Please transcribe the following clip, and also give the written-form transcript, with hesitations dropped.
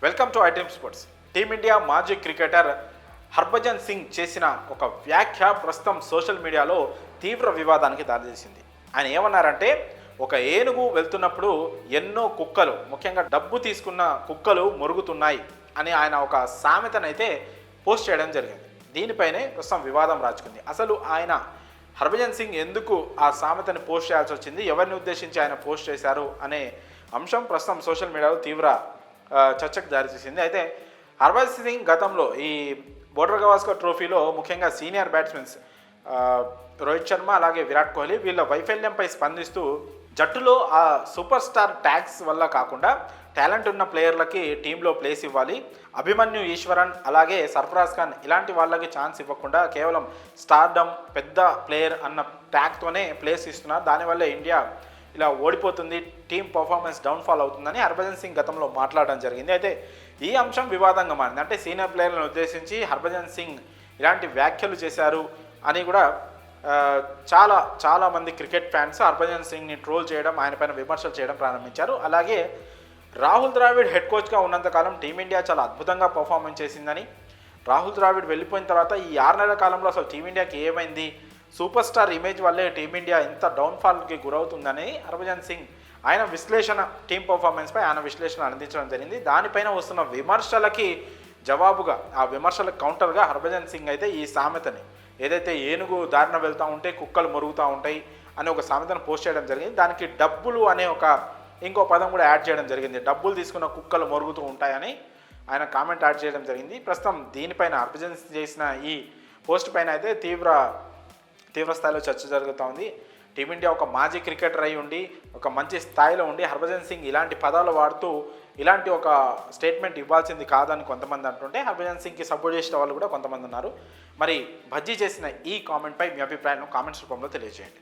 Welcome to iDream sports. Team India మాజీ cricketer Harbhajan Singh చేసిన ఒక వ్యాఖ్య ప్రస్తుతం సోషల్ మీడియాలో తీవ్ర వివాదానికి దారితీసింది. ఆయన ఏమన్నారంటే, ఒక ఏనుగు వెళ్తున్నప్పుడు ఎన్నో కుక్కలు, ముఖ్యంగా డబ్బు తీసుకున్న కుక్కలు మొరుగుతున్నాయి అని ఆయన ఒక సామెతనైతే పోస్ట్ చేయడం జరిగింది. దీనిపైనే ప్రస్తుతం వివాదం రాజుకుంది. అసలు ఆయన హర్భజన్ సింగ్ ఎందుకు ఆ సామెతని పోస్ట్ చేయాల్సి వచ్చింది, ఎవరిని ఉద్దేశించి ఆయన పోస్ట్ చేశారు అనే అంశం ప్రస్తుతం సోషల్ మీడియాలో తీవ్ర చర్చకు దారితీసింది. అయితే హర్భజన్ సింగ్ గతంలో ఈ బోర్డర్ గవాస్కర్ ట్రోఫీలో ముఖ్యంగా సీనియర్ బ్యాట్స్మెన్స్ రోహిత్ శర్మ అలాగే విరాట్ కోహ్లీ వీళ్ళ వైఫల్యంపై స్పందిస్తూ జట్టులో ఆ సూపర్ స్టార్ ట్యాగ్స్ వల్ల కాకుండా టాలెంట్ ఉన్న ప్లేయర్లకి టీంలో ప్లేస్ ఇవ్వాలి, అభిమన్యు ఈశ్వరన్ అలాగే సర్ఫరాజ్ ఖాన్ ఇలాంటి వాళ్ళకి ఛాన్స్ ఇవ్వకుండా కేవలం స్టార్డమ్ పెద్ద ప్లేయర్ అన్న ట్యాగ్తోనే ప్లేస్ ఇస్తున్నారు, దానివల్ల ఇండియా ఇలా ఓడిపోతుంది, టీం పర్ఫార్మెన్స్ డౌన్ఫాల్ అవుతుందని హర్భజన్ సింగ్ గతంలో మాట్లాడడం జరిగింది. అయితే ఈ అంశం వివాదంగా మారింది. అంటే సీనియర్ ప్లేయర్లను ఉద్దేశించి హర్భజన్ సింగ్ ఇలాంటి వ్యాఖ్యలు చేశారు అని కూడా చాలామంది క్రికెట్ ఫ్యాన్స్ హర్భజన్ సింగ్ని ట్రోల్ చేయడం, ఆయన పైన విమర్శలు చేయడం ప్రారంభించారు. అలాగే రాహుల్ ద్రావిడ్ హెడ్ కోచ్గా ఉన్నంతకాలం టీమిండియా చాలా అద్భుతంగా పర్ఫార్మెన్స్ చేసిందని, రాహుల్ ద్రావిడ్ వెళ్ళిపోయిన తర్వాత ఈ 6 నెలల కాలంలో అసలు టీమిండియాకి ఏమైంది, సూపర్ స్టార్ ఇమేజ్ వల్లే టీమిండియా ఇంత డౌన్ఫాల్కి గురవుతుందని హర్భజన్ సింగ్ ఆయన విశ్లేషణ, టీం పర్ఫార్మెన్స్పై ఆయన విశ్లేషణ అందించడం జరిగింది. దానిపైన వస్తున్న విమర్శలకి జవాబుగా, ఆ విమర్శలకు కౌంటర్గా హర్భజన్ సింగ్ అయితే ఈ సామెతని, ఏదైతే ఏనుగు దారిన వెళ్తూ ఉంటే కుక్కలు మొరుగుతూ ఉంటాయి అనే ఒక సామెతను పోస్ట్ చేయడం జరిగింది. దానికి డబ్బులు అనే ఇంకో పదం కూడా యాడ్ చేయడం జరిగింది. డబ్బులు తీసుకున్న కుక్కలు మొరుగుతూ ఉంటాయని ఆయన కామెంట్ యాడ్ చేయడం జరిగింది. ప్రస్తుతం దీనిపైన హర్భజన్ సింగ్ చేసిన ఈ పోస్ట్ పైన అయితే తీవ్ర స్థాయిలో చర్చ జరుగుతూ ఉంది. టీమిండియా ఒక మాజీ క్రికెటర్ అయి ఉండి, ఒక మంచి స్థాయిలో ఉండి హర్భజన్ సింగ్ ఇలాంటి పదాలు వాడుతూ ఇలాంటి ఒక స్టేట్మెంట్ ఇవ్వాల్సింది కాదని కొంతమంది అంటుంటే, హర్భజన్ సింగ్కి సపోర్ట్ చేసిన వాళ్ళు కూడా కొంతమంది ఉన్నారు. మరి భజ్జీ చేసిన ఈ కామెంట్పై మీ అభిప్రాయాలను కామెంట్స్ రూపంలో తెలియజేయండి.